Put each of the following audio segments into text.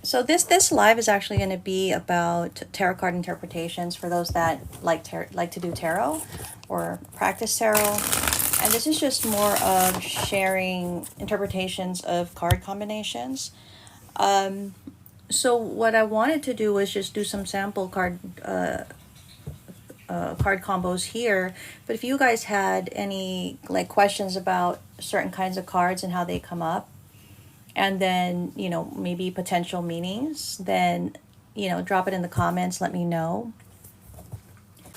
So this live is actually going to be about tarot card interpretations for those that like to do tarot or practice tarot. And this is just more of sharing interpretations of card combinations. So what I wanted to do was just do some sample card combos here. But if you guys had any like questions about certain kinds of cards and how they come up, and then maybe potential meanings, then drop it in the comments, let me know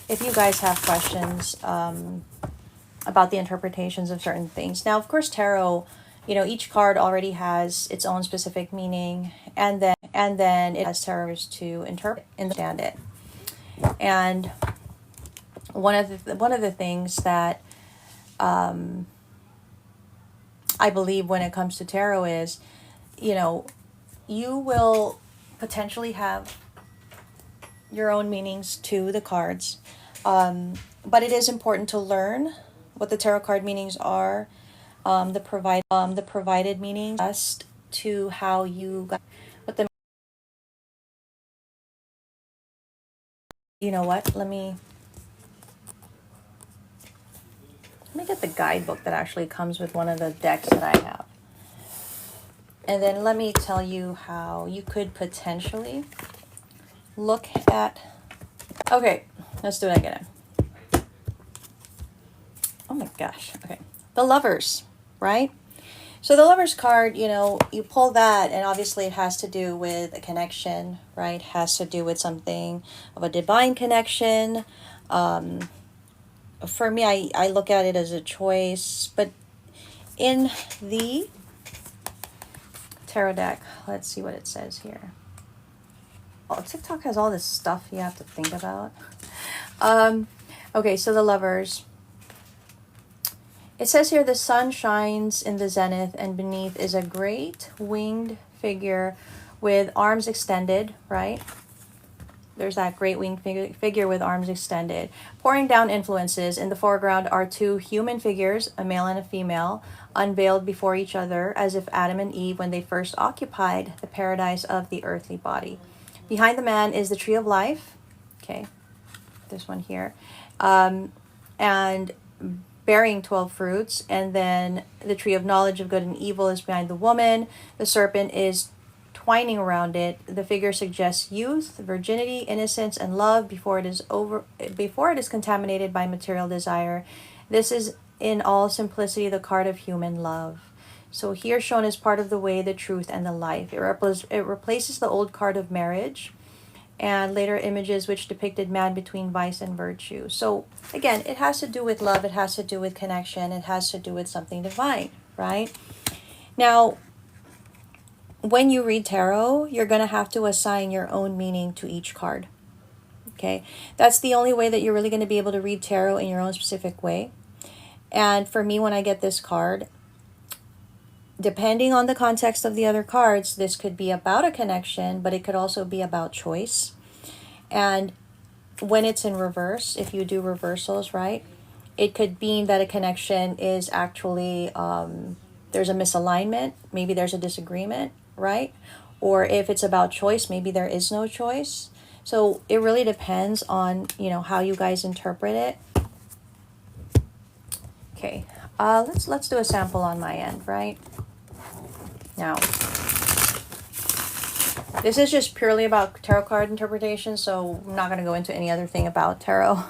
if you guys have questions about the interpretations of certain things. Now of course tarot, each card already has its own specific meaning, and then it has tarot to interpret and understand it. And one of the things that I believe when it comes to tarot is, you will potentially have your own meanings to the cards. But it is important to learn what the tarot card meanings are, the provided meanings, just to how you got what the. You know what? Let me get the guidebook that actually comes with one of the decks that I have, and then let me tell you how you could potentially look at. Okay, let's do it again. Oh my gosh. Okay. The Lovers, right? So the Lovers card, you pull that, and obviously it has to do with a connection, right? Has to do with something of a divine connection. For me, I look at it as a choice. But in the tarot deck, let's see what it says here. Oh, TikTok has all this stuff you have to think about. Okay, so the Lovers. It says here the sun shines in the zenith, and beneath is a great winged figure with arms extended, right? There's that great winged figure with arms extended. Pouring down influences. In the foreground are two human figures, a male and a female, unveiled before each other as if Adam and Eve when they first occupied the paradise of the earthly body. Behind the man is the tree of life. Okay, this one here. And bearing 12 fruits, and then the tree of knowledge of good and evil is behind the woman. The serpent is twining around it. The figure suggests youth, virginity, innocence, and love before it is contaminated by material desire. This is in all simplicity the card of human love. So here shown as part of the way, the truth, and the life. It replaces the old card of marriage and later images which depicted man between vice and virtue. So again, it has to do with love, it has to do with connection, it has to do with something divine, right? Now, when you read tarot, you're going to have to assign your own meaning to each card. Okay? That's the only way that you're really going to be able to read tarot in your own specific way. And for me, when I get this card, depending on the context of the other cards, this could be about a connection, but it could also be about choice. And when it's in reverse, if you do reversals, right, it could mean that a connection is actually there's a misalignment, maybe there's a disagreement, right? Or if it's about choice, maybe there is no choice. So it really depends on how you guys interpret it. Okay, let's do a sample on my end, right? Now, this is just purely about tarot card interpretation, so I'm not going to go into any other thing about tarot.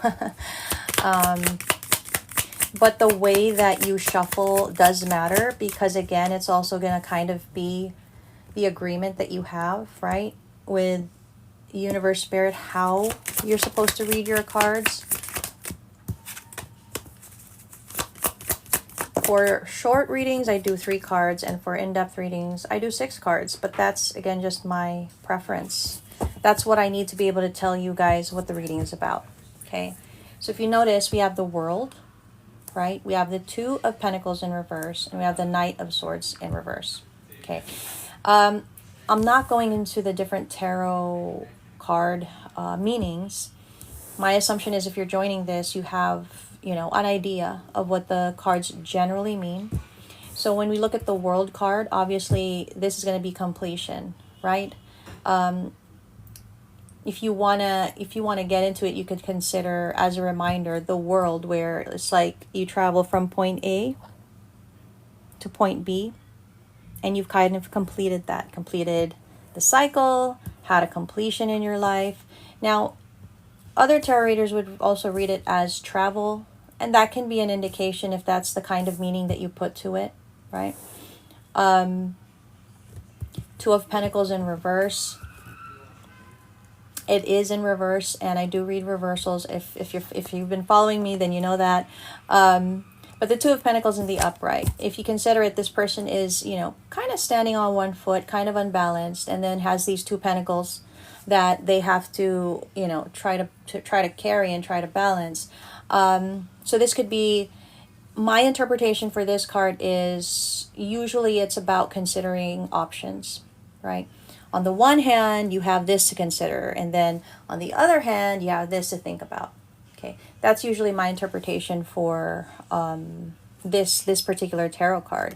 But the way that you shuffle does matter, because again, it's also going to kind of be the agreement that you have, right, with universe, spirit, how you're supposed to read your cards. For short readings, I do 3 cards, and for in-depth readings, I do 6 cards. But that's, again, just my preference. That's what I need to be able to tell you guys what the reading is about, okay? So if you notice, we have the World, right? We have the Two of Pentacles in reverse, and we have the Knight of Swords in reverse, okay? I'm not going into the different tarot card meanings. My assumption is if you're joining this, you have an idea of what the cards generally mean. So when we look at the World card, obviously this is going to be completion, right? If you wanna get into it, you could consider as a reminder the world, where it's like you travel from point A to point B, and you've kind of completed the cycle, had a completion in your life. Now, other tarot readers would also read it as travel, and that can be an indication if that's the kind of meaning that you put to it, right? Two of Pentacles in reverse. It is in reverse, and I do read reversals. If you've been following me, then you know that. But the Two of Pentacles in the upright, if you consider it, this person is, kind of standing on one foot, kind of unbalanced, and then has these two pentacles that they have to, try to carry and try to balance. So this could be, my interpretation for this card is usually it's about considering options, right? On the one hand, you have this to consider, and then on the other hand, you have this to think about. Okay, that's usually my interpretation for this particular tarot card.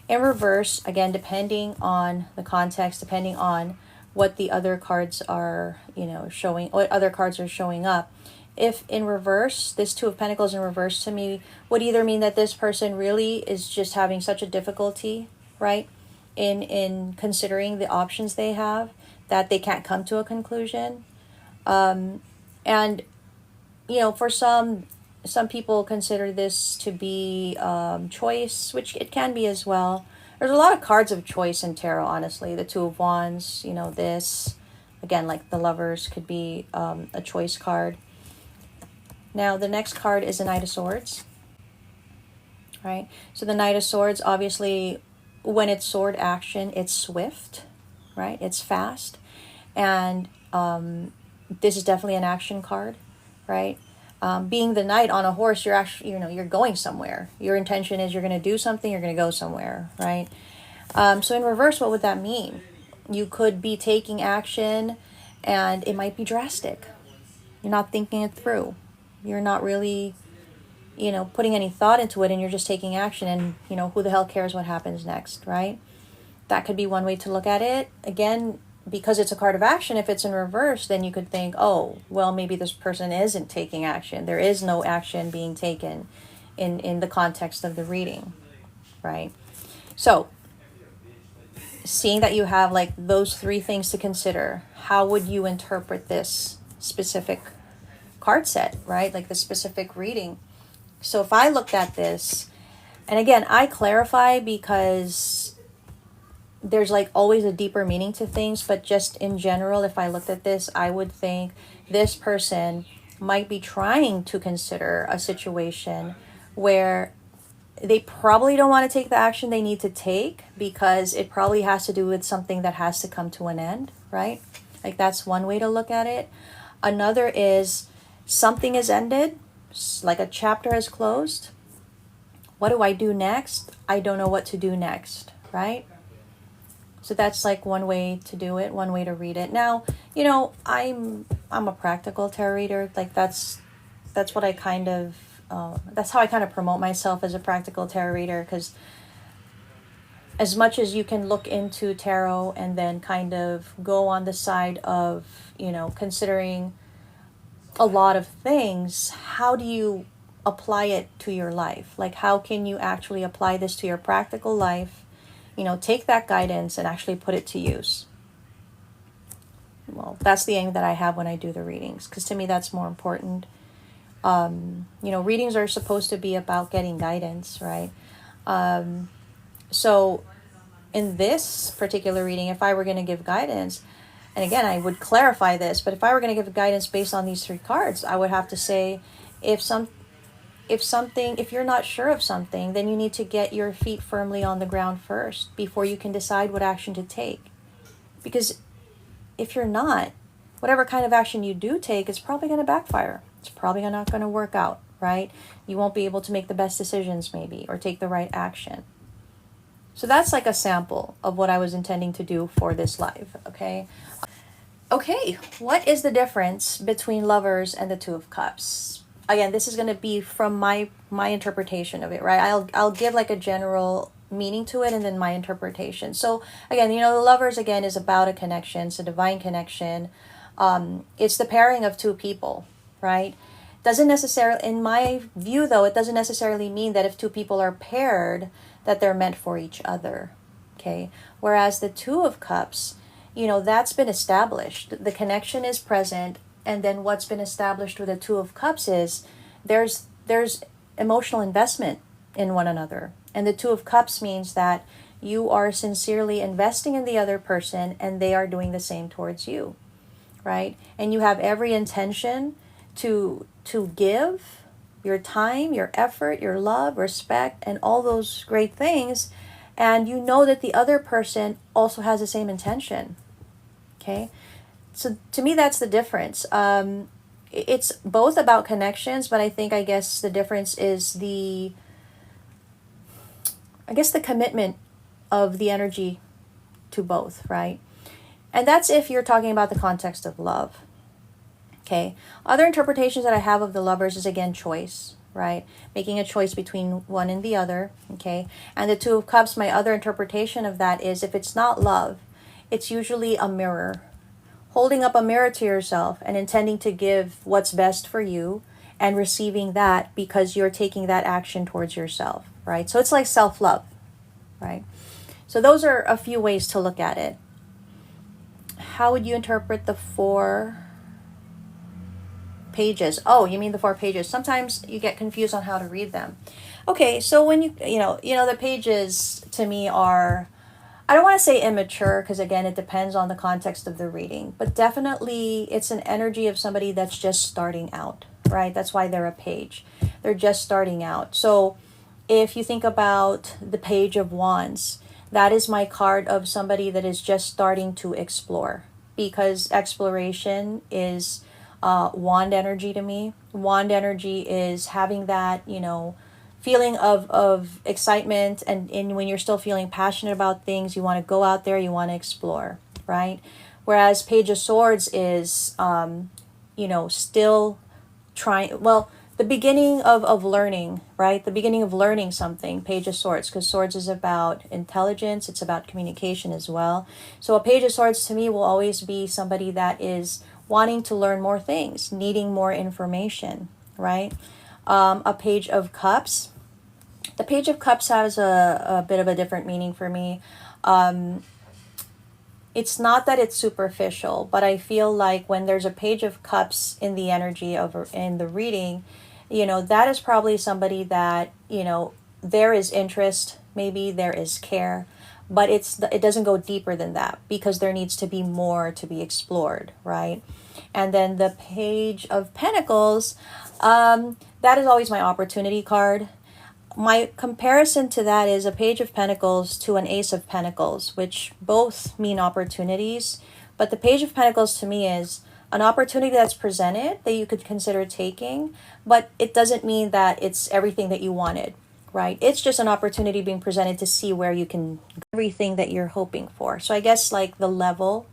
In reverse, again, depending on the context, depending on what the other cards are, showing, what other cards are showing up. If in reverse, this Two of Pentacles in reverse to me would either mean that this person really is just having such a difficulty, right, in considering the options they have, that they can't come to a conclusion. And for some people consider this to be choice, which it can be as well. There's a lot of cards of choice in tarot, honestly. The Two of Wands, this, again, like the Lovers could be a choice card. Now, the next card is the Knight of Swords, right? So the Knight of Swords, obviously, when it's sword action, it's swift, right? It's fast. And this is definitely an action card, right? Being the knight on a horse, you're actually, you're going somewhere. Your intention is you're going to do something, you're going to go somewhere, right? So in reverse, what would that mean? You could be taking action, and it might be drastic. You're not thinking it through. You're not really, putting any thought into it, and you're just taking action, and, who the hell cares what happens next, right? That could be one way to look at it. Again, because it's a card of action, if it's in reverse, then you could think, oh, well, maybe this person isn't taking action. There is no action being taken in the context of the reading, right? So, seeing that you have like those three things to consider, how would you interpret this specific card set, right? Like the specific reading. So if I looked at this, and again, I clarify because there's like always a deeper meaning to things, but just in general, if I looked at this, I would think this person might be trying to consider a situation where they probably don't want to take the action they need to take because it probably has to do with something that has to come to an end, right? Like that's one way to look at it. Another is something is ended, like a chapter has closed. What do I do next? I don't know what to do next, right? So that's like one way to do it, one way to read it. Now, I'm a practical tarot reader. Like that's what I kind of, that's how I kind of promote myself as a practical tarot reader, because as much as you can look into tarot and then kind of go on the side of, considering a lot of things, how do you apply it to your life? Like how can you actually apply this to your practical life? Take that guidance and actually put it to use. Well, that's the aim that I have when I do the readings, because to me that's more important. Readings are supposed to be about getting guidance, right? So in this particular reading, if I were going to give guidance, and again, I would clarify this, but if I were going to give guidance based on these three cards, I would have to say, if you're not sure of something, then you need to get your feet firmly on the ground first before you can decide what action to take. Because if you're not, whatever kind of action you do take is probably going to backfire. It's probably not going to work out, right? You won't be able to make the best decisions maybe, or take the right action. So that's like a sample of what I was intending to do for this live, okay? Okay, what is the difference between Lovers and the Two of Cups? Again, this is going to be from my interpretation of it, right? I'll give like a general meaning to it and then my interpretation. So again, the Lovers again is about a connection. It's a divine connection. It's the pairing of two people, right? Doesn't necessarily, in my view though, it doesn't necessarily mean that if two people are paired that they're meant for each other. Okay. Whereas the Two of Cups, that's been established. The connection is present, and then what's been established with the Two of Cups is there's emotional investment in one another. And the Two of Cups means that you are sincerely investing in the other person and they are doing the same towards you, right? And you have every intention to give your time, your effort, your love, respect, and all those great things. And you know that the other person also has the same intention. Okay? So to me, that's the difference. It's both about connections, but I guess the difference is the commitment of the energy to both, right? And that's if you're talking about the context of love. Okay. Other interpretations that I have of the Lovers is again choice, right? Making a choice between one and the other. Okay. And the Two of Cups, my other interpretation of that is if it's not love, it's usually a mirror. Holding up a mirror to yourself and intending to give what's best for you and receiving that because you're taking that action towards yourself, right? So it's like self-love, right? So those are a few ways to look at it. How would you interpret the 4 pages? Oh, you mean the 4 pages. Sometimes you get confused on how to read them. Okay, so when the pages to me are, I don't want to say immature because again, it depends on the context of the reading, but definitely it's an energy of somebody that's just starting out, right? That's why they're a page. They're just starting out. So if you think about the Page of Wands, that is my card of somebody that is just starting to explore, because exploration is wand energy to me. Wand energy is having that, feeling of excitement, and when you're still feeling passionate about things, you want to go out there, you want to explore, right? Whereas Page of Swords is, still trying, well, the beginning of learning, right? The beginning of learning something, Page of Swords, because Swords is about intelligence, it's about communication as well. So a Page of Swords to me will always be somebody that is wanting to learn more things, needing more information, right? A Page of Cups. The Page of Cups has a bit of a different meaning for me. It's not that it's superficial, but I feel like when there's a Page of Cups in the energy in the reading, that is probably somebody that, there is interest, maybe there is care, but it doesn't go deeper than that because there needs to be more to be explored, right? And then the Page of Pentacles, that is always my opportunity card. My comparison to that is a Page of Pentacles to an Ace of Pentacles, which both mean opportunities. But the Page of Pentacles to me is an opportunity that's presented that you could consider taking, but it doesn't mean that it's everything that you wanted, right? It's just an opportunity being presented to see where you can get everything that you're hoping for. So I guess like the level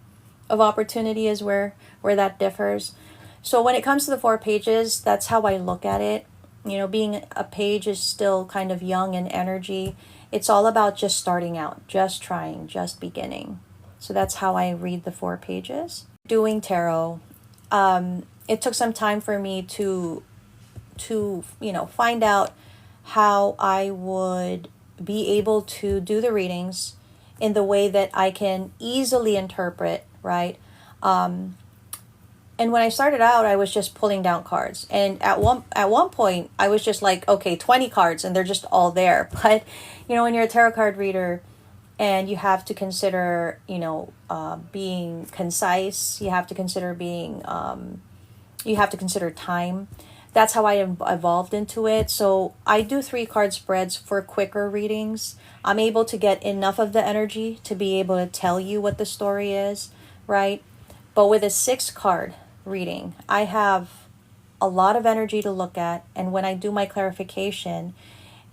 of opportunity is where that differs. So when it comes to the 4 pages, that's how I look at it. Being a page is still kind of young in energy. It's all about just starting out, just trying, just beginning. So that's how I read the 4 pages. Doing tarot, it took some time for me to find out how I would be able to do the readings in the way that I can easily interpret, right? And when I started out, I was just pulling down cards. And at one point, I was just like, okay, 20 cards, and they're just all there. But, when you're a tarot card reader and you have to consider, being concise, you have to consider time. That's how I evolved into it. So I do 3 card spreads for quicker readings. I'm able to get enough of the energy to be able to tell you what the story is, right? But with a 6 card reading, I have a lot of energy to look at, and when I do my clarification,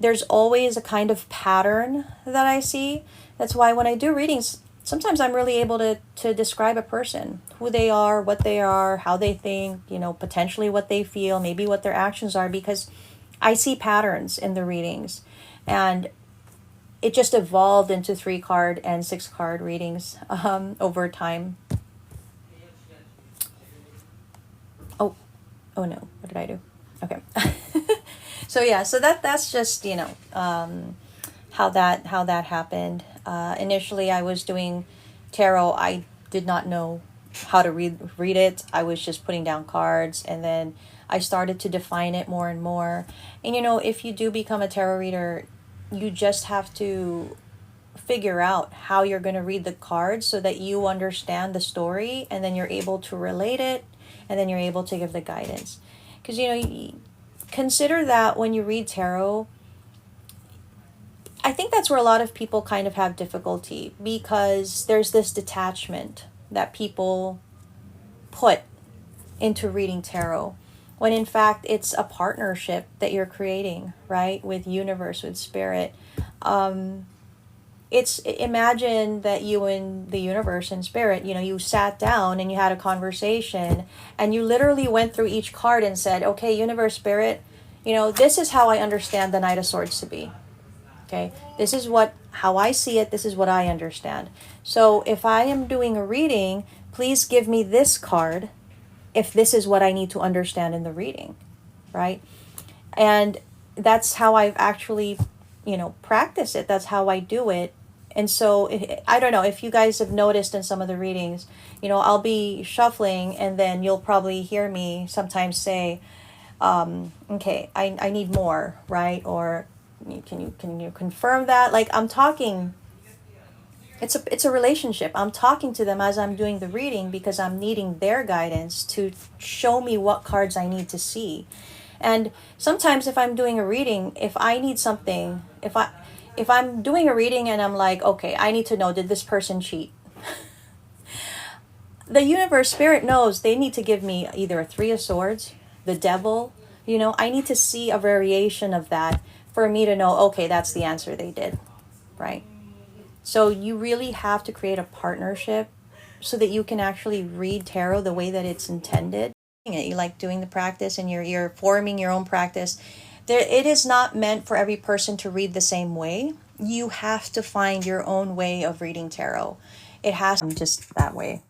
there's always a kind of pattern that I see. That's why when I do readings, sometimes I'm really able to describe a person, who they are, what they are, how they think, potentially what they feel, maybe what their actions are, because I see patterns in the readings. And it just evolved into 3 card and 6 card readings over time. Oh, oh no, what did I do? Okay. So yeah, so that's just, how that happened. Initially, I was doing tarot. I did not know how to read it. I was just putting down cards, and then I started to define it more and more. And if you do become a tarot reader, you just have to figure out how you're going to read the cards so that you understand the story, and then you're able to relate it, and then you're able to give the guidance. Because consider that when you read tarot, I think that's where a lot of people kind of have difficulty, because there's this detachment that people put into reading tarot, when in fact it's a partnership that you're creating, right, with universe, with spirit. It's imagine that you and the universe and spirit, you sat down and you had a conversation, and you literally went through each card and said, okay, universe, spirit, this is how I understand the Knight of Swords to be. Okay, this is how I see it. This is what I understand. So if I am doing a reading, please give me this card if this is what I need to understand in the reading, right? And that's how I've actually, practiced it. That's how I do it. And so I don't know if you guys have noticed in some of the readings, I'll be shuffling, and then you'll probably hear me sometimes say, okay, I need more, right? Or can you confirm that? Like, I'm talking, it's a relationship. I'm talking to them as I'm doing the reading, because I'm needing their guidance to show me what cards I need to see. And sometimes if I'm doing a reading, if I need something, if I'm doing a reading and I'm like, okay, I need to know, did this person cheat? The universe, spirit knows they need to give me either a 3 of Swords, the Devil. I need to see a variation of that for me to know, okay, that's the answer they did, right? So you really have to create a partnership so that you can actually read tarot the way that it's intended. You like doing the practice, and you're forming your own practice. It is not meant for every person to read the same way. You have to find your own way of reading tarot. It has to be just that way.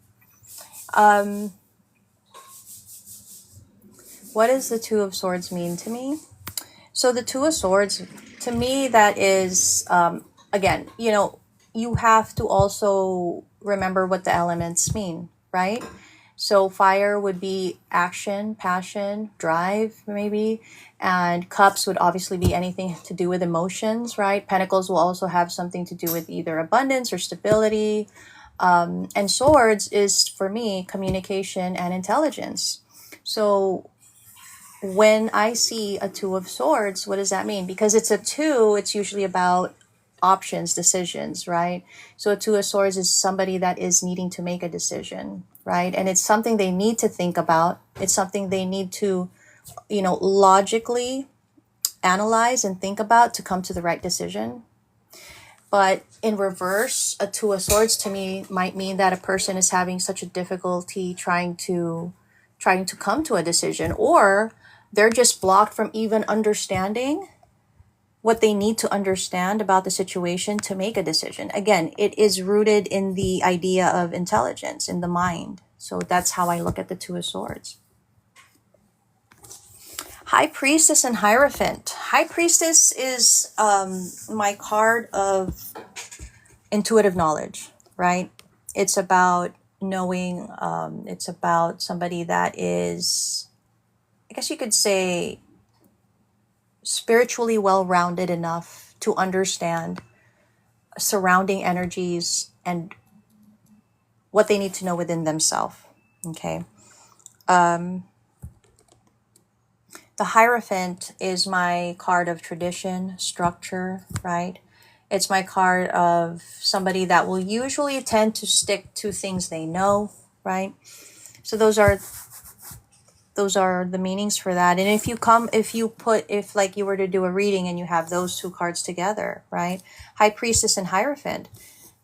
What does the 2 of Swords mean to me? So the 2 of Swords, to me, that is, again, you have to also remember what the elements mean, right? So fire would be action, passion, drive, maybe. And cups would obviously be anything to do with emotions, right? Pentacles will also have something to do with either abundance or stability. And swords is, for me, communication and intelligence. So when I see a 2 of Swords, what does that mean? Because it's a 2, it's usually about options, decisions, right? So a 2 of Swords is somebody that is needing to make a decision, right? And it's something they need to think about. It's something they need to, logically analyze and think about to come to the right decision. But in reverse, a 2 of Swords to me might mean that a person is having such a difficulty trying to come to a decision, or they're just blocked from even understanding what they need to understand about the situation to make a decision. Again, it is rooted in the idea of intelligence in the mind. So that's how I look at the 2 of Swords. High Priestess and Hierophant. High Priestess is my card of intuitive knowledge, right? It's about knowing, it's about somebody that is, I guess you could say, spiritually well-rounded enough to understand surrounding energies and what they need to know within themselves. Okay. The Hierophant is my card of tradition, structure, right? It's my card of somebody that will usually tend to stick to things they know, right? So those are the meanings for that. And if like you were to do a reading and you have those 2 cards together, right? High Priestess and Hierophant,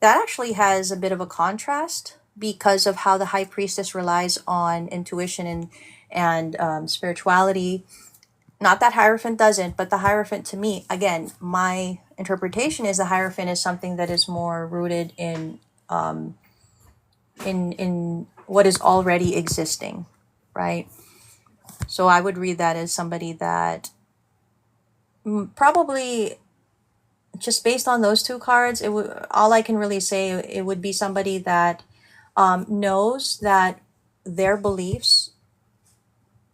that actually has a bit of a contrast because of how the High Priestess relies on intuition and spirituality. Not that Hierophant doesn't, but the Hierophant, to me, again, my interpretation is the Hierophant is something that is more rooted in what is already existing, right? So I would read that as somebody that probably, just based on those two cards, it would, all I can really say, it would be somebody that knows that their beliefs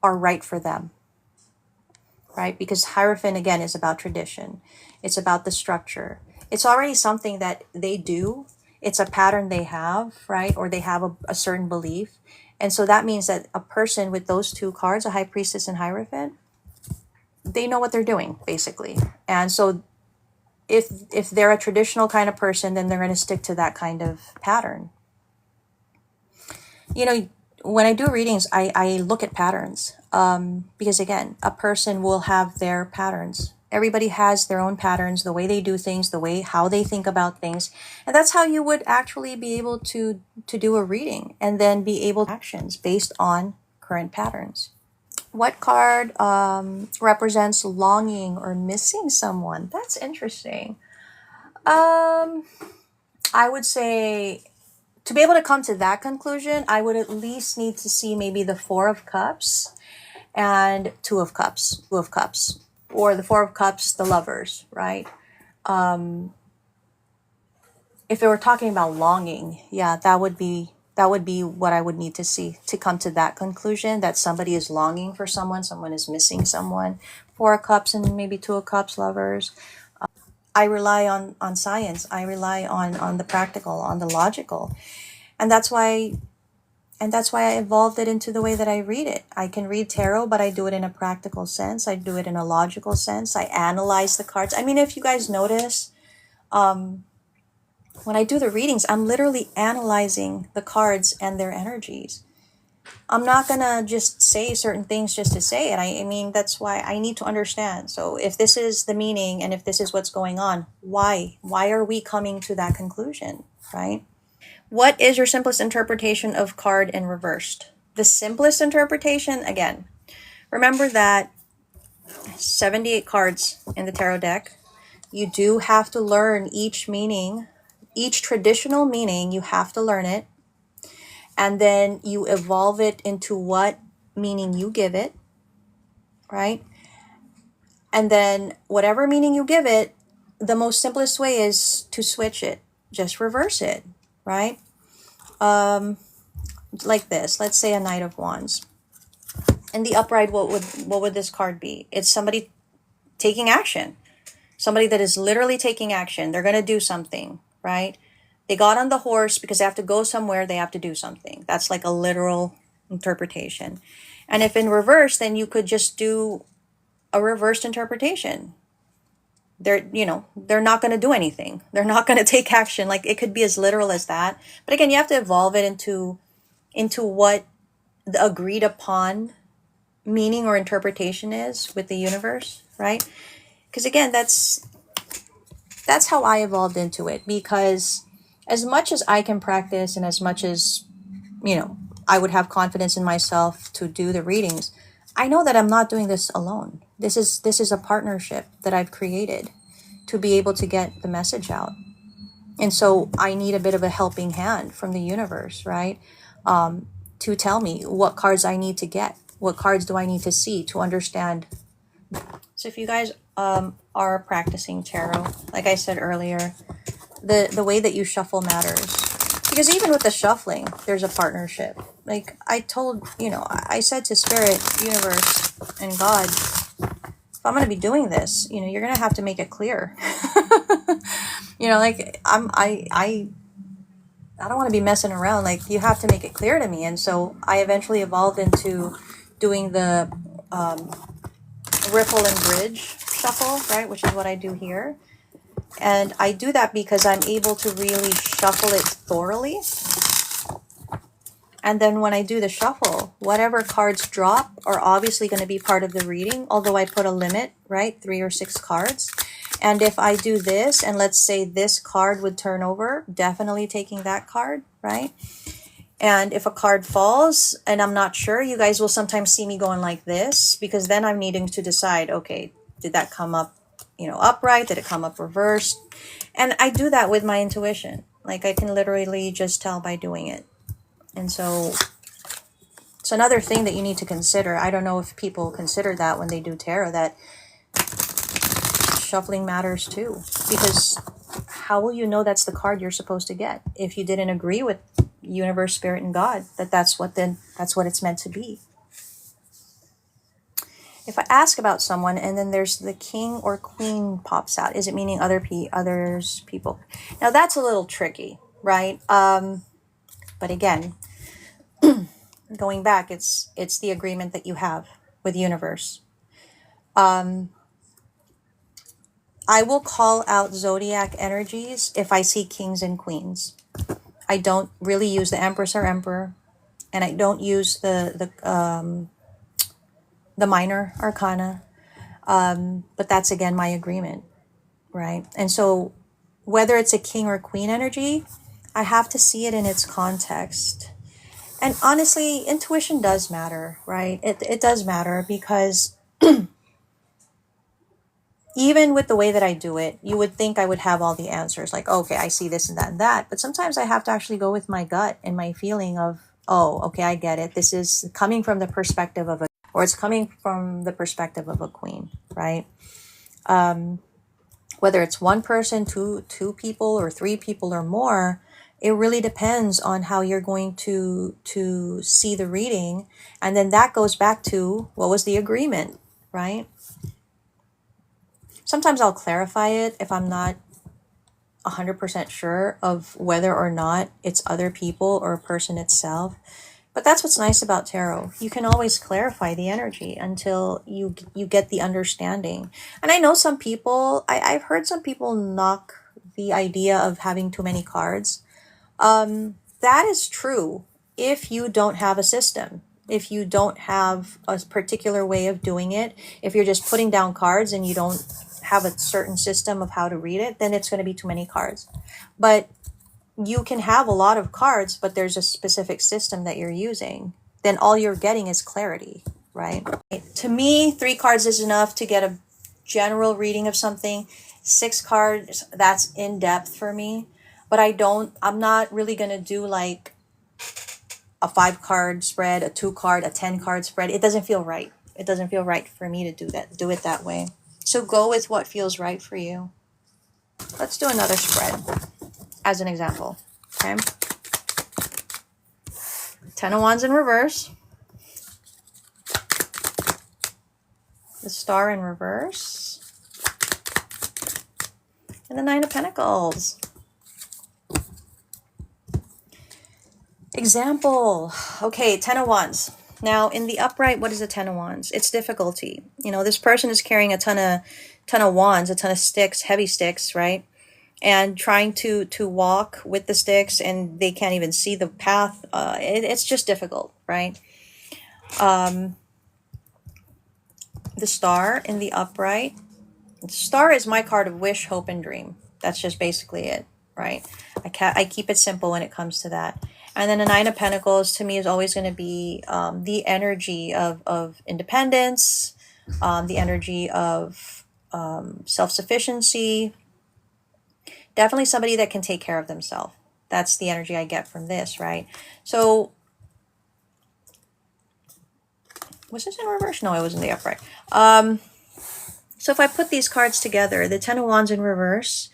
are right for them, right? Because Hierophant, again, is about tradition. It's about the structure. It's already something that they do. It's a pattern they have, right? Or they have a certain belief. And so that means that a person with those two cards, a High Priestess and Hierophant, they know what they're doing, basically. And so if they're a traditional kind of person, then they're going to stick to that kind of pattern. You know, when I do readings, I look at patterns, because again, a person will have their patterns. Everybody has their own patterns, the way they do things, the way how they think about things, and that's how you would actually be able to do a reading, and then be able to actions based on current patterns. What card represents longing or missing someone? That's interesting. I would say, to be able to come to that conclusion, I would at least need to see maybe the Four of Cups and Two of Cups, or the Four of Cups, the Lovers, right? If they were talking about longing, yeah, that would be what I would need to see to come to that conclusion, that somebody is longing for someone is missing someone. Four of Cups and maybe Two of Cups, Lovers. I rely on science. I rely on the practical, on the logical. And that's why I evolved it into the way that I read it. I can read tarot, but I do it in a practical sense. I do it in a logical sense. I analyze the cards. I mean, if you guys notice, when I do the readings, I'm literally analyzing the cards and their energies. I'm not going to just say certain things just to say it. I mean, that's why I need to understand. So if this is the meaning and if this is what's going on, why? Why are we coming to that conclusion, right? What is your simplest interpretation of card in reversed? The simplest interpretation, again, remember that 78 cards in the tarot deck. You do have to learn each meaning, each traditional meaning, you have to learn it. And then you evolve it into what meaning you give it, right? And then whatever meaning you give it, the most simplest way is to switch it. Just reverse it, right? Like this. Let's say a Knight of Wands. In the upright, what would this card be? It's somebody taking action. Somebody that is literally taking action. They're going to do something, right? They got on the horse because they have to go somewhere. They have to do something. That's like a literal interpretation. And if in reverse, then you could just do a reversed interpretation. They're not going to do anything. They're not going to take action. Like, it could be as literal as that. But again, you have to evolve it into what the agreed upon meaning or interpretation is with the universe, right? Because again, that's how I evolved into it. Because as much as I can practice and as much as, I would have confidence in myself to do the readings, I know that I'm not doing this alone. This is a partnership that I've created to be able to get the message out. And so I need a bit of a helping hand from the universe, right? To tell me what cards I need to get. What cards do I need to see to understand? So if you guys are practicing tarot, like I said earlier, the way that you shuffle matters. Because even with the shuffling, there's a partnership. Like I said to Spirit, Universe, and God, if I'm going to be doing this, you're going to have to make it clear. Like I don't want to be messing around. Like, you have to make it clear to me. And so I eventually evolved into doing the ripple and bridge shuffle, right? Which is what I do here. And I do that because I'm able to really shuffle it thoroughly. And then when I do the shuffle, whatever cards drop are obviously going to be part of the reading, although I put a limit, right? 3 or 6 cards. And if I do this, and let's say this card would turn over, definitely taking that card, right? And if a card falls and I'm not sure, you guys will sometimes see me going like this, because then I'm needing to decide, okay, did that come up upright? Did it come up reversed? And I do that with my intuition. Like, I can literally just tell by doing it. And so it's another thing that you need to consider. I don't know if people consider that when they do tarot, that shuffling matters too. Because how will you know that's the card you're supposed to get if you didn't agree with universe, spirit, and God that's what it's meant to be? If I ask about someone and then there's the king or queen pops out, is it meaning others people? Now that's a little tricky, right? But again, going back, it's the agreement that you have with the universe. I will call out zodiac energies if I see kings and queens. I don't really use the empress or emperor, and I don't use the minor arcana. But that's, again, my agreement, right? And so whether it's a king or queen energy, I have to see it in its context. And honestly, intuition does matter, right? It does matter, because even with the way that I do it, you would think I would have all the answers. Like, okay, I see this and that and that. But sometimes I have to actually go with my gut and my feeling of, oh, okay, I get it. This is coming from the perspective of or it's coming from the perspective of a queen, right? Whether it's one person, two people, or three people or more, it really depends on how you're going to see the reading. And then that goes back to, what was the agreement, right? Sometimes I'll clarify it if I'm not 100% sure of whether or not it's other people or a person itself. But that's what's nice about tarot. You can always clarify the energy until you get the understanding. And I know some people, I've heard some people knock the idea of having too many cards. That is true if you don't have a system. If you don't have a particular way of doing it, if you're just putting down cards and you don't have a certain system of how to read it, then it's going to be too many cards. But you can have a lot of cards, but there's a specific system that you're using. Then all you're getting is clarity, right? To me, 3 cards is enough to get a general reading of something. 6 cards, that's in depth for me. But I'm not really going to do like a 5-card spread, a 2-card, a 10-card spread. It doesn't feel right. It doesn't feel right for me to do it that way. So go with what feels right for you. Let's do another spread as an example. Okay. 10 of Wands in reverse. The Star in reverse. And the 9 of Pentacles. Example. Okay, 10 of Wands. Now, in the upright, what is a 10 of Wands? It's difficulty. This person is carrying a ton of wands, a ton of sticks, heavy sticks, right? And trying to walk with the sticks, and they can't even see the path. It's just difficult, right? The Star in the upright. The Star is my card of wish, hope, and dream. That's just basically it, right? I keep it simple when it comes to that. And then the 9 of Pentacles, to me, is always going to be the energy of independence, the energy of self-sufficiency. Definitely somebody that can take care of themselves. That's the energy I get from this, right? So, was this in reverse? No, it was in the upright. So if I put these cards together, the 10 of Wands in reverse,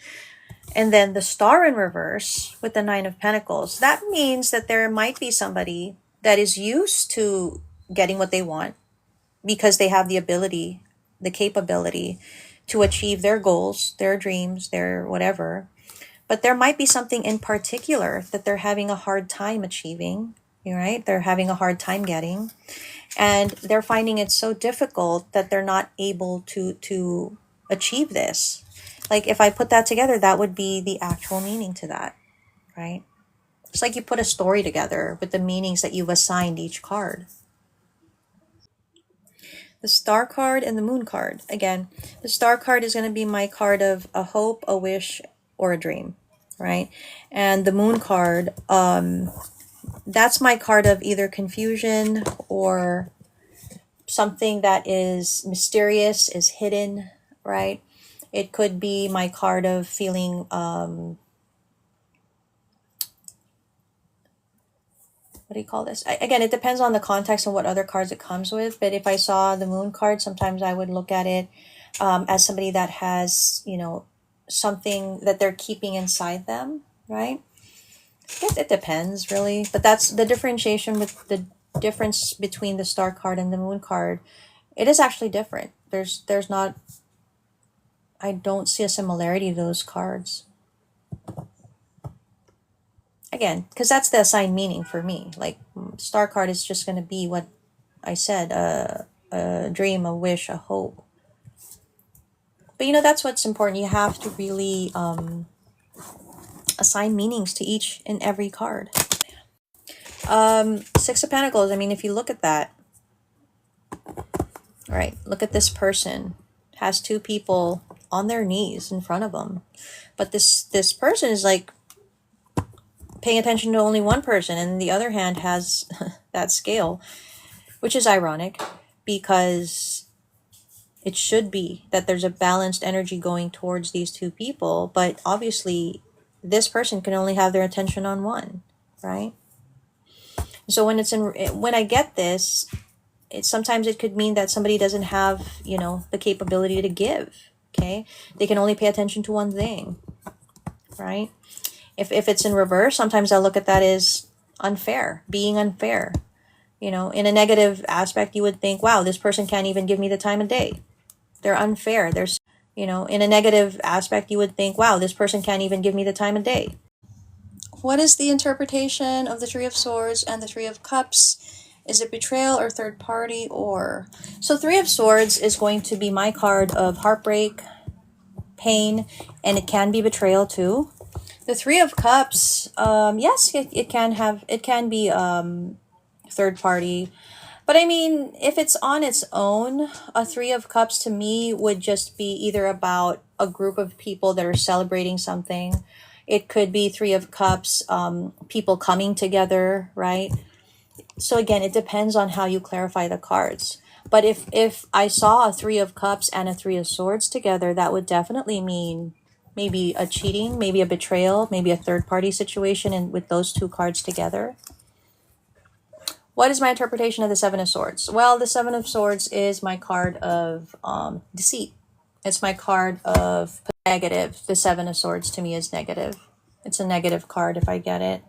and then the Star in reverse with the 9 of Pentacles, that means that there might be somebody that is used to getting what they want because they have the ability, the capability to achieve their goals, their dreams, their whatever. But there might be something in particular that they're having a hard time achieving, right? They're having a hard time getting. And they're finding it so difficult that they're not able to achieve this. Like, if I put that together, that would be the actual meaning to that, right? It's like you put a story together with the meanings that you've assigned each card. The Star card and the Moon card. Again, the Star card is going to be my card of a hope, a wish, or a dream, right? And the Moon card, that's my card of either confusion or something that is mysterious, is hidden, right? It could be my card of feeling, what do you call this? Again, it depends on the context and what other cards it comes with. But if I saw the moon card, sometimes I would look at it as somebody that has, you know, something that they're keeping inside them, right? I guess it depends, really. But that's the differentiation with the difference between the star card and the moon card. It is actually different. There's not, I don't see a similarity to those cards. Again, because that's the assigned meaning for me. Like, star card is just going to be what I said, a dream, a wish, a hope. But, you know, that's what's important. You have to really assign meanings to each and every card. Six of Pentacles. I mean, if you look at that, all right, look at this person. Has two people on their knees in front of them. But this person is like paying attention to only one person, and the other hand has that scale, which is ironic because it should be that there's a balanced energy going towards these two people, but obviously this person can only have their attention on one, right? So when I get this, sometimes it could mean that somebody doesn't have, you know, the capability to give, okay? They can only pay attention to one thing, right? If it's in reverse, sometimes I'll look at that as unfair, being unfair. You know, in a negative aspect, you would think, wow, this person can't even give me the time of day. They're unfair. You know, in a negative aspect, you would think, wow, this person can't even give me the time of day. What is the interpretation of the Three of Swords and the Three of Cups? Is it betrayal or third party or... So Three of Swords is going to be my card of heartbreak, pain, and it can be betrayal too. The Three of Cups, yes, it can be third party. But I mean, if it's on its own, a Three of Cups to me would just be either about a group of people that are celebrating something. It could be Three of Cups, people coming together, right? So again, it depends on how you clarify the cards. But if I saw a Three of Cups and a Three of Swords together, that would definitely mean maybe a cheating, maybe a betrayal, maybe a third-party situation, and with those two cards together. What is my interpretation of the Seven of Swords? Well, the Seven of Swords is my card of deceit. It's my card of negative. The Seven of Swords to me is negative. It's a negative card if I get it.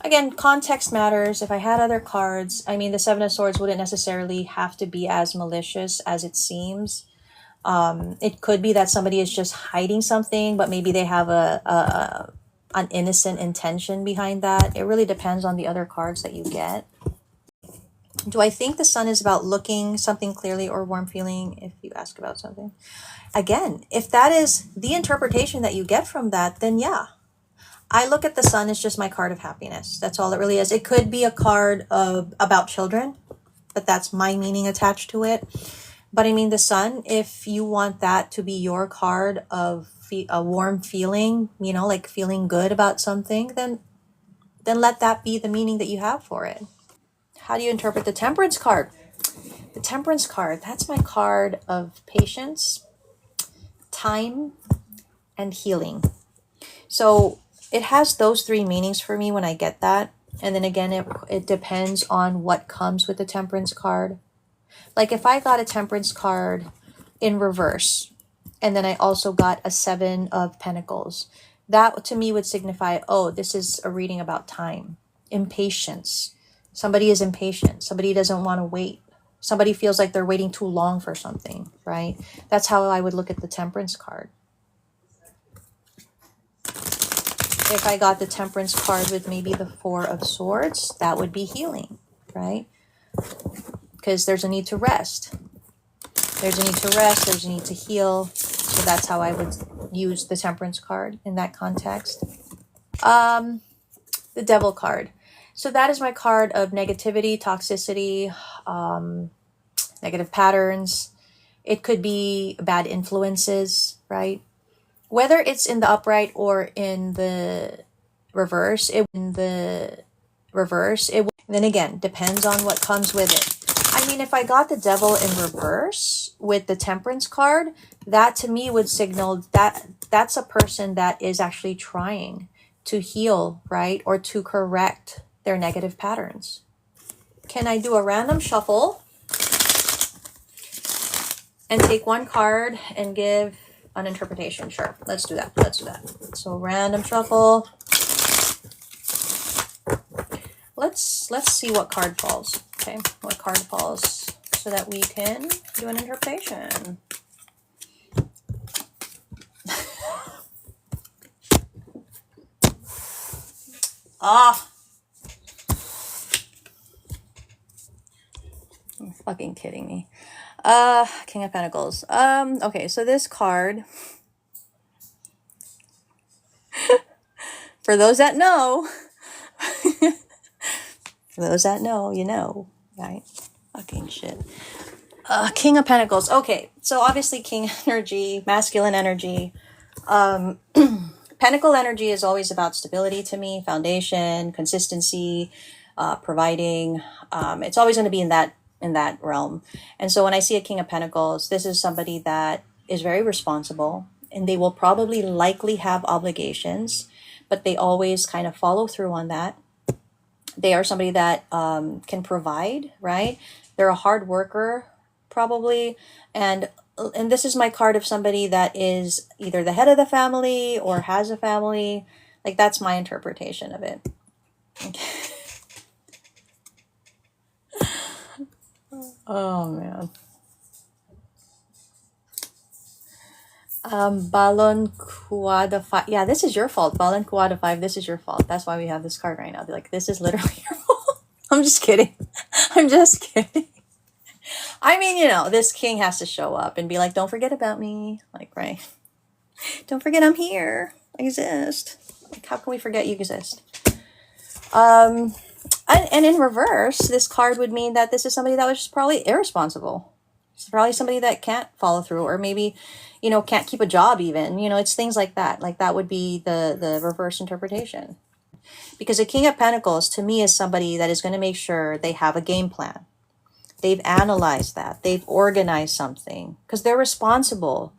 Again, context matters. If I had other cards, I mean, the Seven of Swords wouldn't necessarily have to be as malicious as it seems. It could be that somebody is just hiding something, but maybe they have an innocent intention behind that. It really depends on the other cards that you get. Do I think the Sun is about looking something clearly or warm feeling if you ask about something? Again, if that is the interpretation that you get from that, then yeah. I look at the Sun as just my card of happiness. That's all it really is. It could be a card about children, but that's my meaning attached to it. But I mean, the Sun, if you want that to be your card of a warm feeling, you know, like feeling good about something, then let that be the meaning that you have for it. How do you interpret the Temperance card? The Temperance card, that's my card of patience, time, and healing. So it has those three meanings for me when I get that. And then again, it depends on what comes with the Temperance card. Like if I got a Temperance card in reverse, and then I also got a Seven of Pentacles, that to me would signify, oh, this is a reading about time, impatience. Somebody is impatient. Somebody doesn't want to wait. Somebody feels like they're waiting too long for something, right? That's how I would look at the Temperance card. If I got the Temperance card with maybe the Four of Swords, that would be healing, right? Because there's a need to rest. There's a need to rest. There's a need to heal. So that's how I would use the Temperance card in that context. The Devil card. So that is my card of negativity, toxicity, negative patterns. It could be bad influences, right? Whether it's in the upright or in the reverse, then again, depends on what comes with it. I mean, if I got the devil in reverse with the temperance card, that to me would signal that that's a person that is actually trying to heal, right? Or to correct their negative patterns. Can I do a random shuffle and take one card and give an interpretation? Sure, let's do that. Let's do that. So random shuffle. Let's see what card falls. Okay, what card falls so that we can do an interpretation. Ah, you're fucking kidding me. King of Pentacles. Okay, so this card, for those that know, for those that know, you know, right? Fucking shit. King of Pentacles. Okay, so obviously King energy, masculine energy. Pentacle energy is always about stability to me, foundation, consistency, providing. It's always going to be in that realm. And so when I see a King of Pentacles, this is somebody that is very responsible, and they will probably likely have obligations, but they always kind of follow through on that. They are somebody that can provide, right? They're a hard worker, probably, and this is my card of somebody that is either the head of the family or has a family. Like, that's my interpretation of it. Oh man. Balon Kuada 5. Yeah, this is your fault. Balon Kuada 5, this is your fault. That's why we have this card right now. They're like, this is literally your fault. I'm just kidding. I'm just kidding. I mean, you know, this king has to show up and be like, don't forget about me. Like, right? Don't forget I'm here. I exist. Like, how can we forget you exist? And in reverse, this card would mean that this is somebody that was just probably irresponsible. It's probably somebody that can't follow through, or maybe, you know, can't keep a job even. You know, it's things like that. Like, that would be the reverse interpretation. Because a King of Pentacles, to me, is somebody that is going to make sure they have a game plan. They've analyzed that. They've organized something because they're responsible.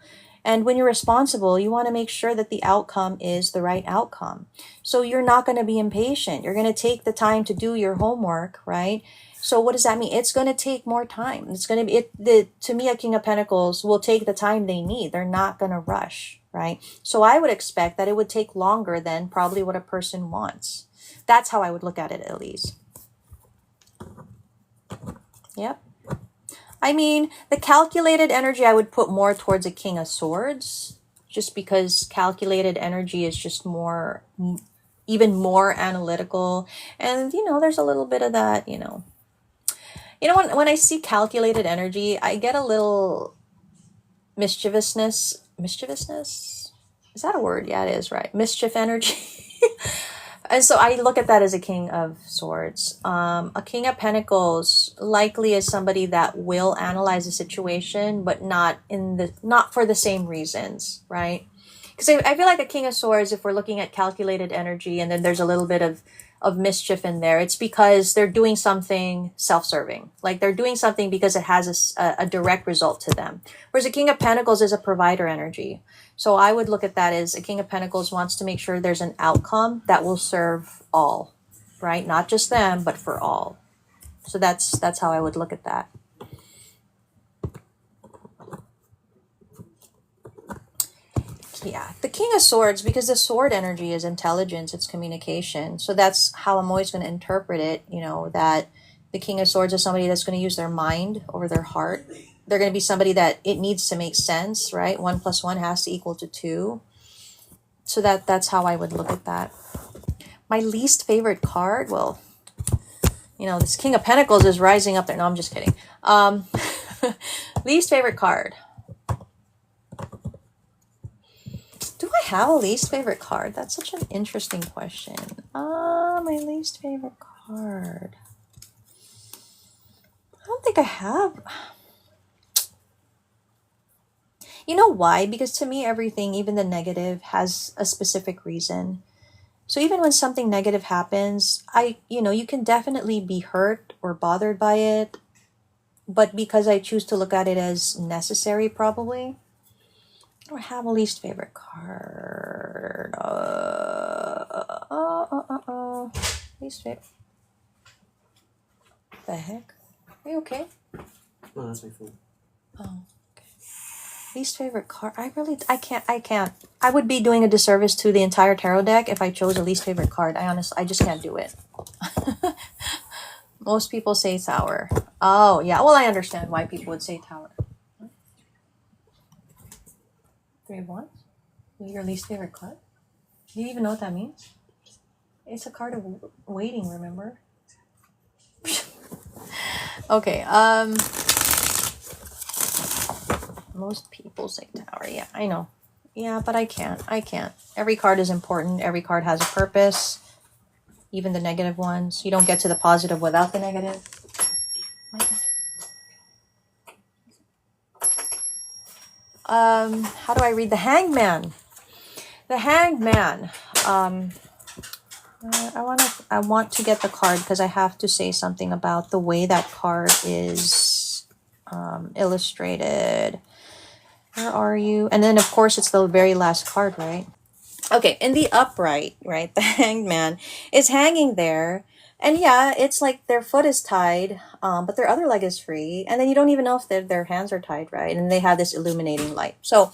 And when you're responsible, you want to make sure that the outcome is the right outcome. So you're not going to be impatient. You're going to take the time to do your homework, right? So what does that mean? It's going to take more time. It's going to be, to me, a King of Pentacles will take the time they need. They're not going to rush, right? So I would expect that it would take longer than probably what a person wants. That's how I would look at it, at least. Yep. I mean, the calculated energy I would put more towards a King of Swords, just because calculated energy is just more, even more analytical. And, you know, there's a little bit of that, you know. You know, when I see calculated energy, I get a little mischievousness. Mischievousness? Is that a word? Yeah, it is, right? Mischief energy. And so I look at that as a King of Swords. A King of Pentacles likely is somebody that will analyze a situation, but not for the same reasons, right? Because I feel like a King of Swords, if we're looking at calculated energy, and then there's a little bit of mischief in there, it's because they're doing something self-serving. Like, they're doing something because it has a direct result to them. Whereas a King of Pentacles is a provider energy. So I would look at that as a King of Pentacles wants to make sure there's an outcome that will serve all, right? Not just them, but for all. So that's how I would look at that. Yeah, the King of Swords, because the sword energy is intelligence, it's communication. So that's how I'm always going to interpret it, you know, that the King of Swords is somebody that's going to use their mind over their heart. They're going to be somebody that it needs to make sense, right? 1 + 1 has to equal to 2. So that's how I would look at that. My least favorite card, well, you know, this King of Pentacles is rising up there. No, I'm just kidding. Least favorite card. Do I have a least favorite card? That's such an interesting question. My least favorite card. I don't think I have. You know why? Because to me, everything, even the negative, has a specific reason. So even when something negative happens, you can definitely be hurt or bothered by it. but because I choose to look at it as necessary, probably. I don't have a least favorite card. Least favorite. The heck? Are you okay? No, that's my phone. Oh. Least favorite card. I can't. I would be doing a disservice to the entire tarot deck if I chose a least favorite card. I just can't do it. Most people say Tower. Oh, yeah. Well, I understand why people would say Tower. Three of Wands? Your least favorite card? Do you even know what that means? It's a card of waiting, remember? Okay, most people say Tower. Yeah, I know. Yeah, but I can't. Every card is important. Every card has a purpose. Even the negative ones. You don't get to the positive without the negative. How do I read the Hangman? The Hangman. I want to get the card because I have to say something about the way that card is illustrated. Where are you? And then, of course, it's the very last card, right? Okay, in the upright, right, the Hanged Man is hanging there. And yeah, it's like their foot is tied, but their other leg is free. And then you don't even know if their hands are tied, right? And they have this illuminating light. So,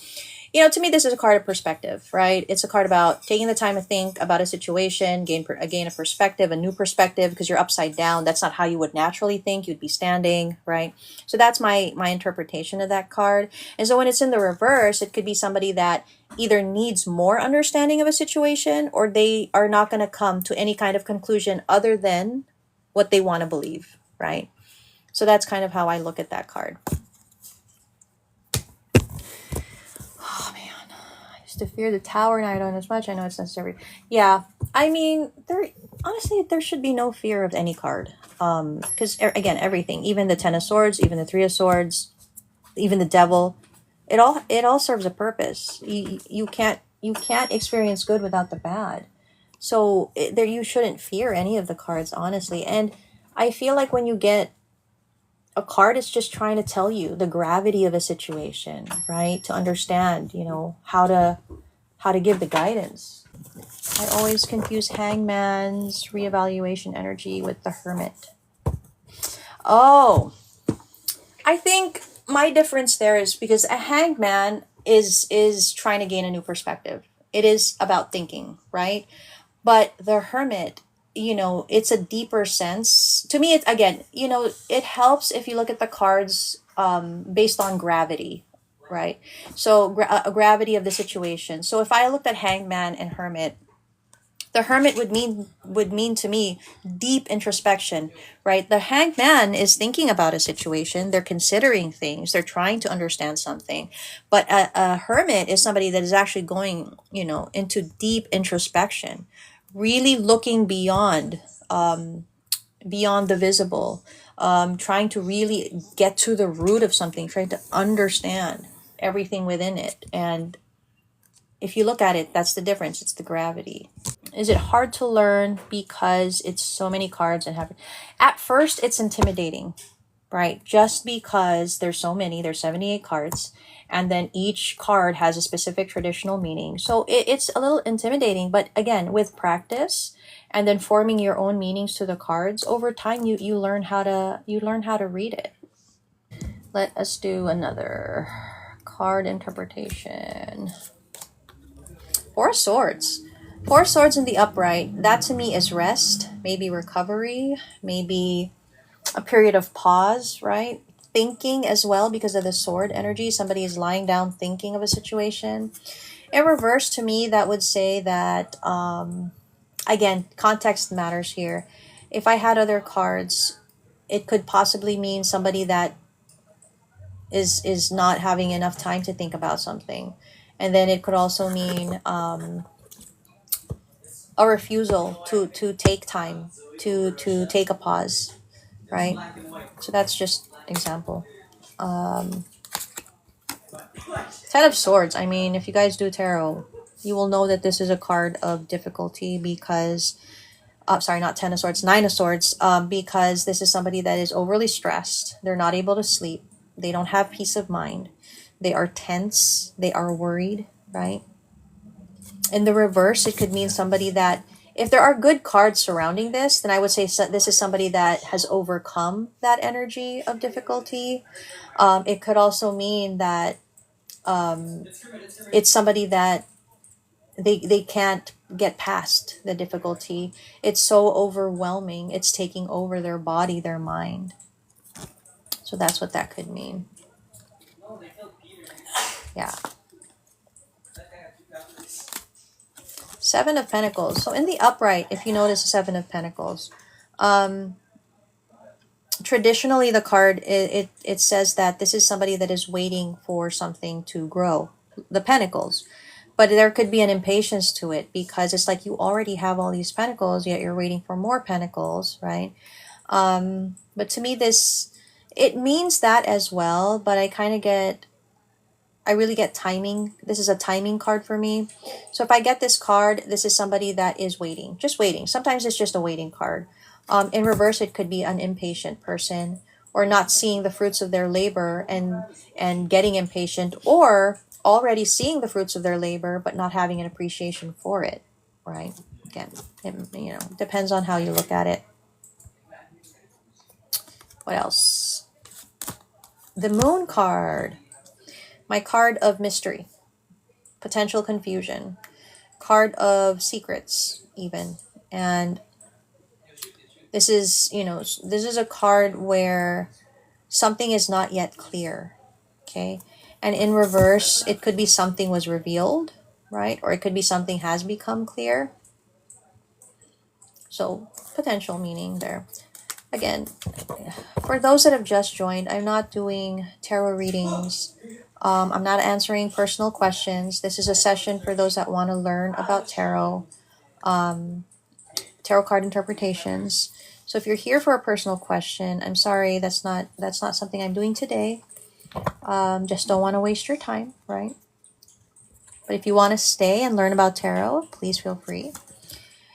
to me, this is a card of perspective, right? It's a card about taking the time to think about a situation, gain a perspective, a new perspective, because you're upside down. That's not how you would naturally think. You'd be standing, right? So that's my interpretation of that card. And so when it's in the reverse, it could be somebody that either needs more understanding of a situation or they are not going to come to any kind of conclusion other than what they want to believe, right? So that's kind of how I look at that card. Oh man, I used to fear the Tower and I don't as much. I know it's necessary. Yeah, I mean, there should be no fear of any card. Because again, everything, even the Ten of Swords, even the Three of Swords, even the Devil, it all serves a purpose. You can't experience good without the bad. So you shouldn't fear any of the cards, honestly. And I feel like when you get a card, it's just trying to tell you the gravity of a situation, right? To understand, how to give the guidance. I always confuse Hangman's reevaluation energy with the Hermit. Oh, I think my difference there is because a Hangman is trying to gain a new perspective. It is about thinking, right? But the Hermit, it's a deeper sense. To me, it's again, it helps if you look at the cards based on gravity, right? So a gravity of the situation. So if I looked at Hangman and Hermit, the Hermit would mean to me deep introspection, right? The Hanged Man is thinking about a situation, they're considering things, they're trying to understand something. But a hermit is somebody that is actually going, into deep introspection, really looking beyond the visible, trying to really get to the root of something, trying to understand everything within it. And if you look at it, that's the difference. It's the gravity. Is it hard to learn because it's so many cards and have at first it's intimidating, right? Just because there's so many, there's 78 cards, and then each card has a specific traditional meaning. So it's a little intimidating, but again, with practice and then forming your own meanings to the cards, over time you learn how to read it. Let us do another card interpretation. Four of Swords. Four Swords in the upright, that to me is rest, maybe recovery, maybe a period of pause, right? Thinking as well because of the sword energy. Somebody is lying down thinking of a situation. In reverse, to me, that would say that, again, context matters here. If I had other cards, it could possibly mean somebody that is not having enough time to think about something. And then it could also mean a refusal to take time, to take a pause, right? So that's just example. Ten of Swords. I mean, if you guys do tarot, you will know that this is a card of difficulty because Sorry, not 10 of swords, 9 of swords, because this is somebody that is overly stressed. They're not able to sleep. They don't have peace of mind. They are tense. They are worried, right? In the reverse, it could mean somebody that, if there are good cards surrounding this, then I would say this is somebody that has overcome that energy of difficulty. It could also mean that it's somebody that they can't get past the difficulty. It's so overwhelming. It's taking over their body, their mind. So that's what that could mean. Yeah. Seven of Pentacles. So in the upright, if you notice the Seven of Pentacles, traditionally the card, it says that this is somebody that is waiting for something to grow. The Pentacles. But there could be an impatience to it because it's like you already have all these pentacles, yet you're waiting for more pentacles, right? But to me, it means that as well, but I really get timing. This is a timing card for me. So if I get this card, this is somebody that is waiting, just waiting. Sometimes it's just a waiting card. In reverse, it could be an impatient person or not seeing the fruits of their labor and getting impatient, or already seeing the fruits of their labor but not having an appreciation for it, right? Again, it depends on how you look at it. What else? The Moon card. My card of mystery, potential confusion, card of secrets even. And this is, this is a card where something is not yet clear, okay? And in reverse, it could be something was revealed, right? Or it could be something has become clear. So potential meaning there. Again, for those that have just joined, I'm not doing tarot readings. I'm not answering personal questions. This is a session for those that want to learn about tarot, tarot card interpretations. So if you're here for a personal question, I'm sorry, that's not something I'm doing today. Just don't want to waste your time, right? But if you want to stay and learn about tarot, please feel free.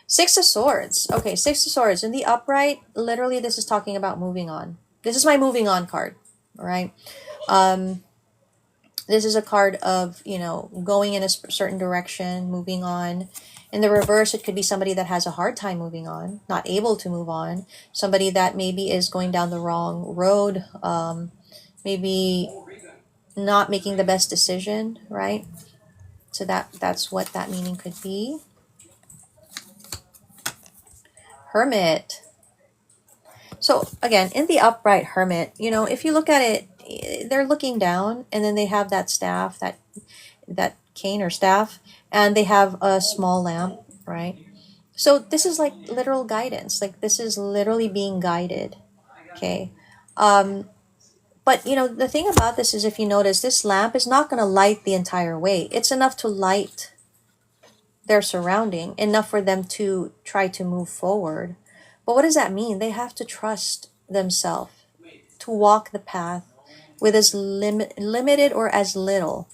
Six of Swords. Okay, Six of Swords. In the upright, literally this is talking about moving on. This is my moving on card, all right? This is a card of, going in a certain direction, moving on. In the reverse, it could be somebody that has a hard time moving on, not able to move on. Somebody that maybe is going down the wrong road, maybe not making the best decision, right? So that's what that meaning could be. Hermit. So again, in the upright Hermit, if you look at it, they're looking down, and then they have that staff, that cane or staff, and they have a small lamp, right? So this is like literal guidance. Like this is literally being guided, okay? But the thing about this is, if you notice, this lamp is not going to light the entire way. It's enough to light their surrounding, enough for them to try to move forward. But what does that mean? They have to trust themselves to walk the path with as limited or as little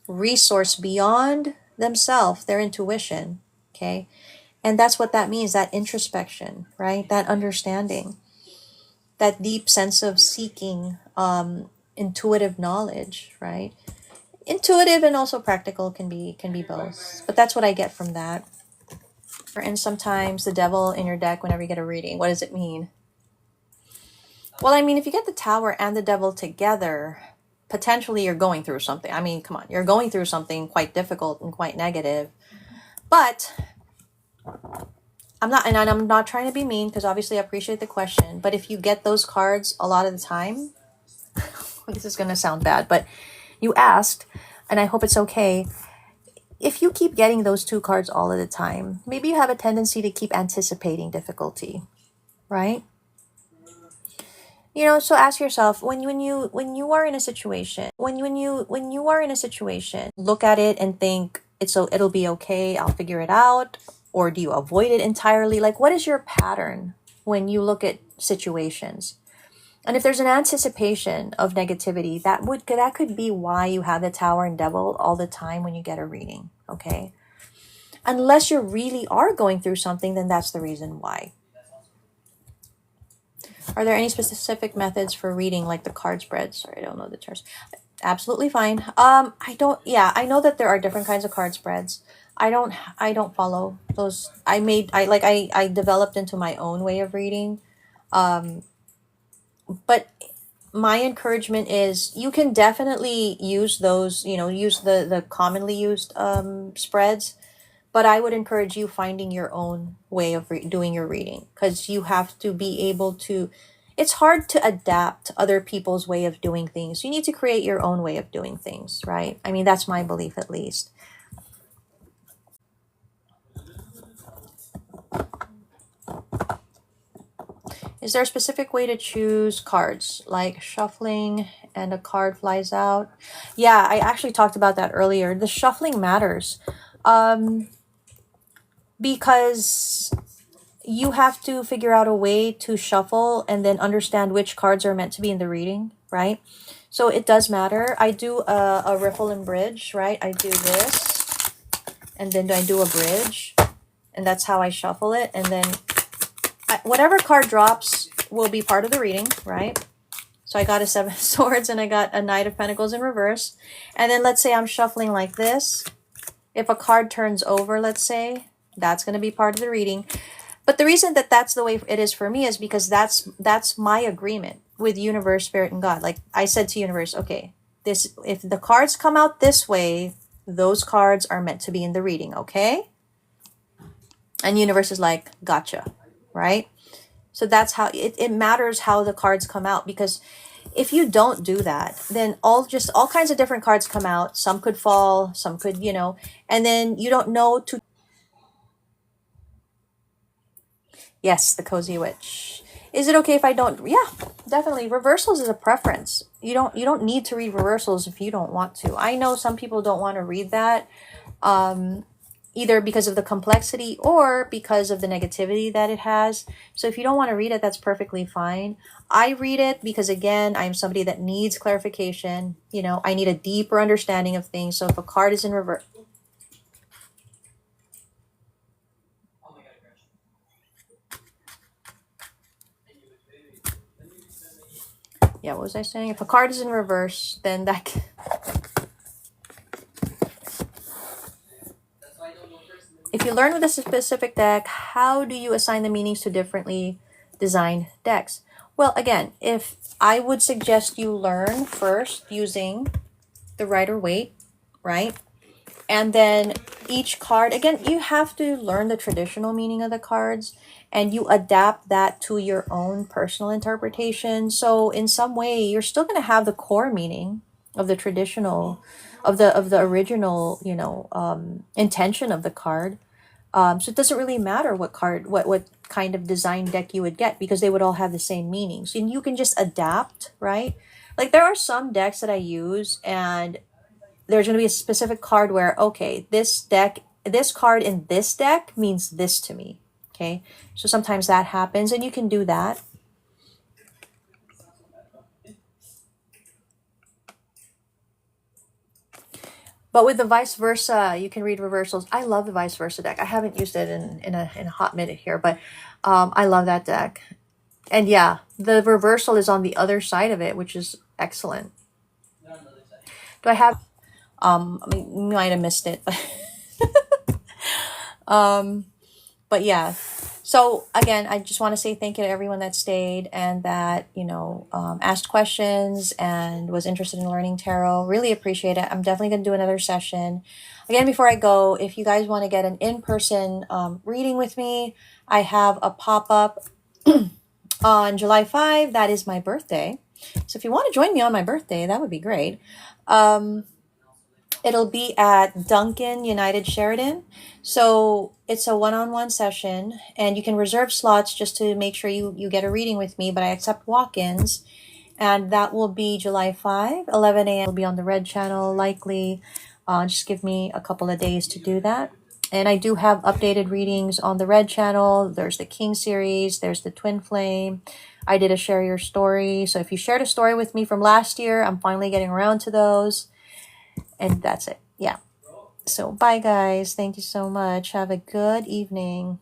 resource beyond themselves, their intuition, okay? And that's what that means, that introspection, right? That understanding, that deep sense of seeking intuitive knowledge, right? Intuitive and also practical can be both, but that's what I get from that. And sometimes the devil in your deck, whenever you get a reading, what does it mean? Well, I mean, if you get the Tower and the devil together, potentially you're going through something. I mean, come on, you're going through something quite difficult and quite negative. But I'm not trying to be mean, because obviously I appreciate the question, but if you get those cards a lot of the time, this is going to sound bad, but you asked, and I hope it's okay. If you keep getting those two cards all of the time, maybe you have a tendency to keep anticipating difficulty, right? So ask yourself, when you are in a situation, when you are in a situation, look at it and think it'll be okay, I'll figure it out, or do you avoid it entirely? Like, what is your pattern when you look at situations? And if there's an anticipation of negativity, that could be why you have the Tower and devil all the time when you get a reading, okay? Unless you really are going through something, then that's the reason why. Are there any specific methods for reading, like the card spread? Sorry, I don't know the terms. Absolutely fine. I don't. Yeah, I know that there are different kinds of card spreads. I don't follow those. I developed into my own way of reading. Um, but my encouragement is you can definitely use those. Use the commonly used spreads. But I would encourage you finding your own way of doing your reading, because you have to be able to. It's hard to adapt other people's way of doing things. You need to create your own way of doing things, right? I mean, that's my belief at least. Is there a specific way to choose cards, like shuffling and a card flies out? Yeah, I actually talked about that earlier. The shuffling matters, um, because you have to figure out a way to shuffle and then understand which cards are meant to be in the reading, right? So it does matter. I do a riffle and bridge, right? I do this, and then I do a bridge, and that's how I shuffle it. And then whatever card drops will be part of the reading, right? So I got a Seven of Swords and I got a Knight of Pentacles in reverse. And then let's say I'm shuffling like this. If a card turns over, let's say, that's going to be part of the reading. But the reason that that's the way it is for me is because that's my agreement with universe, spirit, and God. Like I said to universe, okay, if the cards come out this way, those cards are meant to be in the reading, okay? And universe is like, gotcha, right? So that's how it matters how the cards come out, because if you don't do that, then all kinds of different cards come out. Some could fall, some could, and then you don't know to. Yes, the Cozy Witch. Is it okay if I don't? Yeah, definitely. Reversals is a preference. You don't need to read reversals if you don't want to. I know some people don't want to read that, either because of the complexity or because of the negativity that it has. So if you don't want to read it, that's perfectly fine. I read it because, again, I'm somebody that needs clarification. I need a deeper understanding of things. So if a card is in reverse. Yeah, what was I saying? If a card is in reverse, then if you learn with a specific deck, how do you assign the meanings to differently designed decks? Well, again, if I would suggest you learn first using the Rider-Waite, right? And then each card, again, you have to learn the traditional meaning of the cards, and you adapt that to your own personal interpretation. So in some way, you're still going to have the core meaning of the traditional, of the original, intention of the card. So it doesn't really matter what kind of design deck you would get, because they would all have the same meanings, and you can just adapt, right? Like there are some decks that I use, and there's going to be a specific card where, okay, this card in this deck means this to me. Okay, so sometimes that happens, and you can do that. But with the vice versa, you can read reversals. I love the vice versa deck. I haven't used it in a hot minute here, but I love that deck. And yeah, the reversal is on the other side of it, which is excellent. Do I have? I mean, you might have missed it, but yeah. So again, I just want to say thank you to everyone that stayed and that asked questions and was interested in learning tarot. Really appreciate it. I'm definitely going to do another session. Again, before I go, if you guys want to get an in-person reading with me, I have a pop-up on July 5. That is my birthday. So if you want to join me on my birthday, that would be great. It'll be at Duncan United Sheridan. So it's a one-on-one session, and you can reserve slots just to make sure you get a reading with me, but I accept walk-ins. And that will be July 5, 11 a.m. It'll be on the Red Channel, likely. Just give me a couple of days to do that. And I do have updated readings on the Red Channel. There's the King series. There's the Twin Flame. I did a Share Your Story. So if you shared a story with me from last year, I'm finally getting around to those. And that's it. Yeah. So bye guys. Thank you so much. Have a good evening.